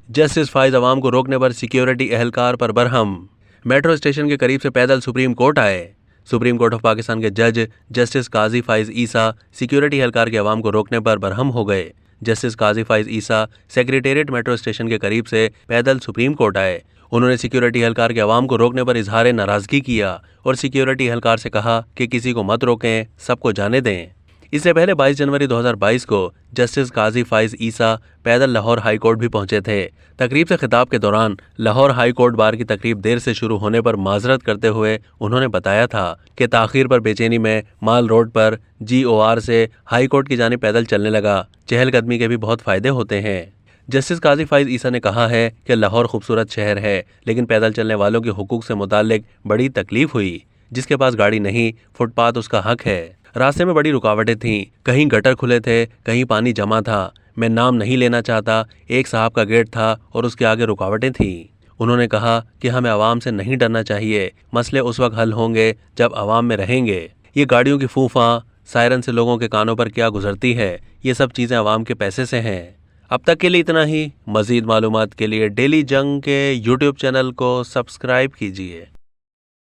Justice फाइज अवाम को रोकने पर सिक्योरिटी एहलकार पर बरहम। मेट्रो स्टेशन के करीब से पैदल सुप्रीम कोर्ट आए। सुप्रीम कोर्ट ऑफ पाकिस्तान के जज जस्टिस काजी फाइज ईसा सिक्योरिटी एहलकार के अवाम को रोकने पर बरहम हो गए। जस्टिस काजी फाइज ईसा सेक्रेटेरिएट मेट्रो स्टेशन के करीब से पैदल सुप्रीम कोर्ट आए। उन्होंने सिक्योरिटी एहलकार के अवाम को रोकने पर इजहार नाराजगी किया और सिक्योरिटी एहलकार से कहा कि किसी को मत रोकें, सबको जाने दें। इससे पहले 22 जनवरी 2022 को जस्टिस काजी फाइज ईसा पैदल लाहौर हाई कोर्ट भी पहुंचे थे। तकरीब से खिताब के दौरान लाहौर हाई कोर्ट बार की तकरीब देर से शुरू होने पर माजरत करते हुए उन्होंने बताया था कि ताखीर पर बेचैनी में माल रोड पर GOR से हाई कोर्ट की जानिब पैदल चलने लगा। चहलकदमी के भी बहुत फायदे होते हैं। जस्टिस काजी फाइज ईसा ने कहा है कि लाहौर खूबसूरत शहर है, लेकिन पैदल चलने वालों के हुकूक से मुताल्लिक बड़ी तकलीफ हुई। जिसके पास गाड़ी नहीं, फुटपाथ उसका हक है। रास्ते में बड़ी रुकावटें थीं, कहीं गटर खुले थे, कहीं पानी जमा था। मैं नाम नहीं लेना चाहता, एक साहब का गेट था और उसके आगे रुकावटें थीं। उन्होंने कहा कि हमें आवाम से नहीं डरना चाहिए, मसले उस वक्त हल होंगे जब आवाम में रहेंगे। ये गाड़ियों की फूफा, सायरन से लोगों के कानों पर क्या गुजरती है, ये सब चीज़ें आवाम के पैसे से हैं। अब तक के लिए इतना ही। मज़ीद मालूमात के लिए डेली जंग के YouTube चैनल को सब्सक्राइब कीजिए।